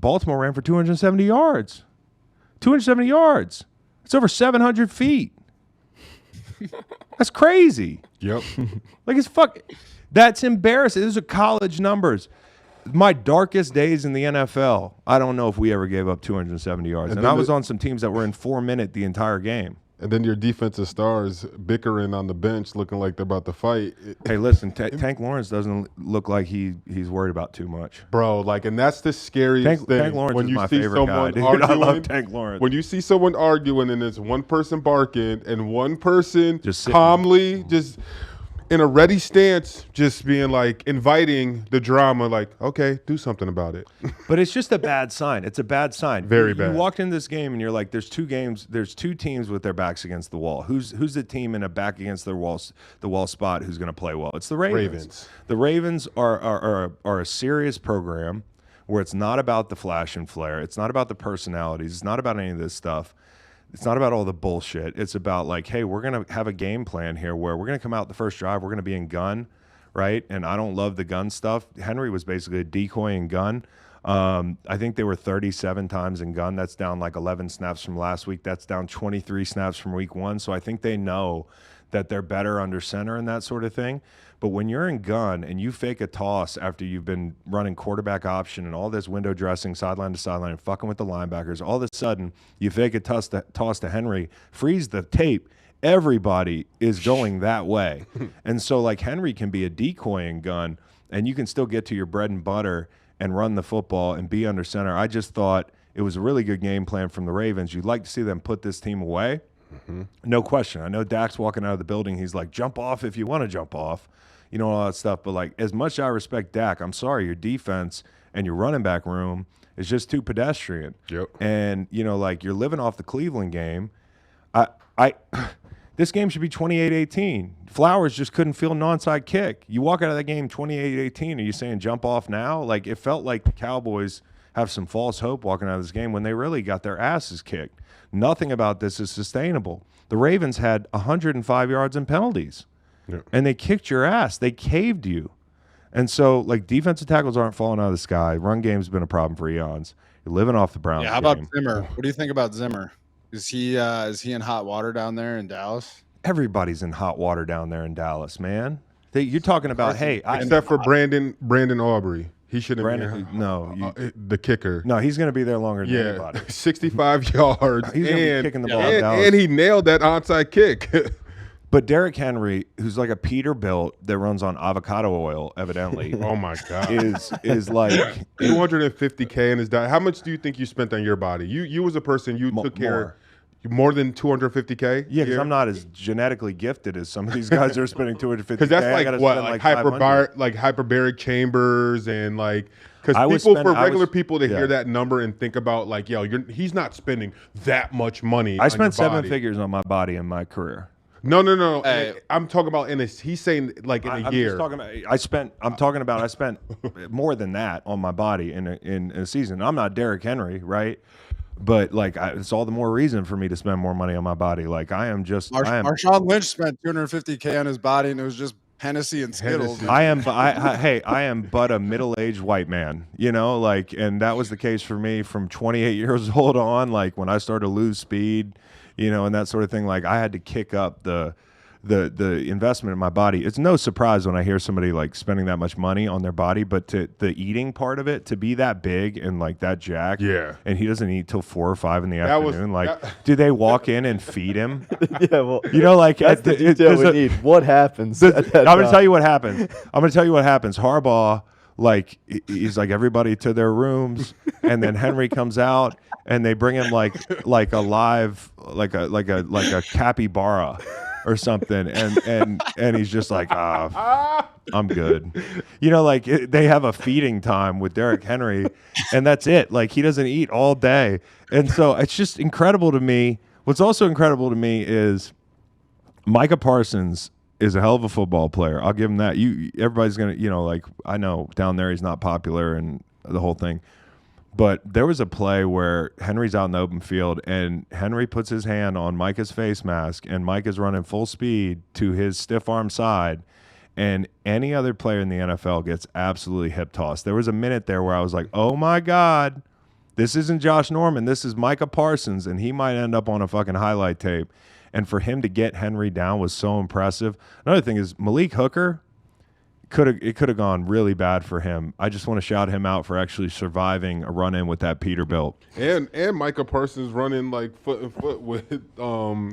Baltimore ran for 270 yards. 270 yards. It's over 700 feet. That's crazy. Yep. Like it's that's embarrassing. Those are college numbers. My darkest days in the NFL, I don't know if we ever gave up 270 yards. And I was on some teams that were in 4 minute the entire game. And then your defensive stars bickering on the bench looking like they're about to fight. Hey, listen, Tank Lawrence doesn't look like he's worried about too much. Bro, like, and that's the scariest thing. Tank Lawrence when is you my see favorite guy, someone dude. arguing, I love Tank Lawrence. When you see someone arguing and there's one person barking and one person just calmly, just in a ready stance, just being like, inviting the drama, like, okay, do something about it. But it's just a bad sign. It's a bad sign. Very bad. You walked into this game and you're like, there's two teams with their backs against the wall. Who's the team in a back against the wall spot who's going to play well? It's the Ravens. The Ravens are a serious program where it's not about the flash and flare. It's not about the personalities. It's not about any of this stuff. It's not about all the bullshit. It's about like, hey, we're going to have a game plan here where we're going to come out the first drive. We're going to be in gun, right? And I don't love the gun stuff. Henry was basically a decoy in gun. I think they were 37 times in gun. That's down like 11 snaps from last week. That's down 23 snaps from week 1. So I think they know that they're better under center and that sort of thing. But when you're in gun and you fake a toss after you've been running quarterback option and all this window dressing, sideline to sideline, and fucking with the linebackers, all of a sudden you fake a toss to Henry, freeze the tape. Everybody is going that way. And so like Henry can be a decoy in gun and you can still get to your bread and butter and run the football and be under center. I just thought it was a really good game plan from the Ravens. You'd like to see them put this team away. Mm-hmm. No question. I know Dak's walking out of the building. He's like, jump off if you want to jump off. You know, all that stuff. But, like, as much as I respect Dak, I'm sorry, your defense and your running back room is just too pedestrian. Yep. And, you know, like, you're living off the Cleveland game. This game should be 28-18. Flowers just couldn't feel an onside kick. You walk out of that game 28-18, are you saying jump off now? Like, it felt like the Cowboys have some false hope walking out of this game when they really got their asses kicked. Nothing about this is sustainable. The Ravens had 105 yards in penalties. Yeah. And they kicked your ass. They caved you. And so, like, defensive tackles aren't falling out of the sky. Run game's been a problem for eons. You're living off the Browns. Yeah, how about Zimmer? What do you think about Zimmer? Is he in hot water down there in Dallas? Everybody's in hot water down there in Dallas, man. You're talking about, except for Brandon Aubrey. He shouldn't be. No. The kicker. No, he's going to be there longer than anybody. 65 yards. He's going to be kicking the ball in Dallas. And he nailed that onside kick. But Derrick Henry, who's like a Peterbilt that runs on avocado oil, evidently. Oh my God. Is like $250K in his diet. How much do you think you spent on your body? You was a person took care more than $250K? Yeah, because I'm not as genetically gifted as some of these guys that are spending $250K. Because that's like what, like hyperbaric chambers and like. Because regular people to hear that number and think about like, yo, he's not spending that much money. I spent 7 figures on my body in my career. No. Hey, I'm talking about he's saying like in a year. I spent more than that on my body in a season. I'm not Derrick Henry, right? But like, it's all the more reason for me to spend more money on my body. Like Marshawn Lynch spent $250K on his body, and it was just Hennessy and Skittles. I am but a middle-aged white man, you know, like, and that was the case for me from 28 years old on. Like when I started to lose speed, you know, and that sort of thing. Like I had to kick up the investment in my body. It's no surprise when I hear somebody like spending that much money on their body, but to the eating part of it, to be that big and like that jacked, and he doesn't eat till 4 or 5 in the afternoon. Do they walk in and feed him? Yeah, well, you know, like that's the detail we need. What happens? I'm going to tell you what happens. Harbaugh, like, he's like, everybody to their rooms, and then Henry comes out and they bring him like a live, like a capybara or something, and he's just like, I'm good. You know, like they have a feeding time with Derrick Henry, and that's it. Like he doesn't eat all day, and so it's just incredible to me. What's also incredible to me is Micah Parsons is a hell of a football player. I'll give him that. Everybody's gonna, you know, like I know down there he's not popular and the whole thing. But there was a play where Henry's out in the open field, and Henry puts his hand on Micah's face mask, and Micah's running full speed to his stiff arm side, and any other player in the NFL gets absolutely hip tossed. There was a minute there where I was like, oh my God, This isn't Josh Norman. This is Micah Parsons, and he might end up on a fucking highlight tape. And for him to get Henry down was so impressive. Another thing is Malik Hooker, it could have gone really bad for him. I just want to shout him out for actually surviving a run-in with that Peterbilt. And Micah Parsons running like foot and foot with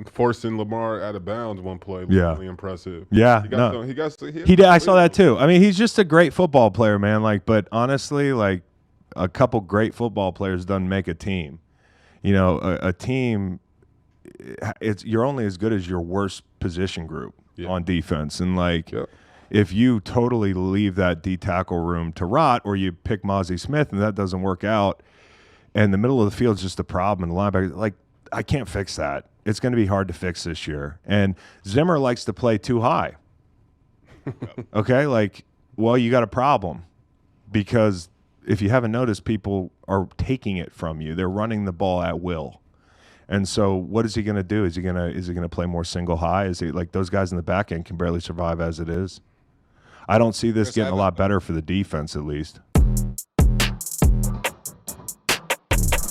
forcing Lamar out of bounds one play. Really impressive. Yeah, I saw that too. I mean, he's just a great football player, man. Like, but honestly, like a couple great football players doesn't make a team. You know, a team. You're only as good as your worst position group on defense, and like. Yeah. If you totally leave that D tackle room to rot, or you pick Mozzie Smith and that doesn't work out, and the middle of the field is just a problem, and the linebacker, like, I can't fix that. It's going to be hard to fix this year. And Zimmer likes to play too high. Okay, like, well, you got a problem, because if you haven't noticed, people are taking it from you. They're running the ball at will. And so, what is he going to do? Is he going to play more single high? Is he like those guys in the back end can barely survive as it is? I don't see this getting a lot better for the defense, at least.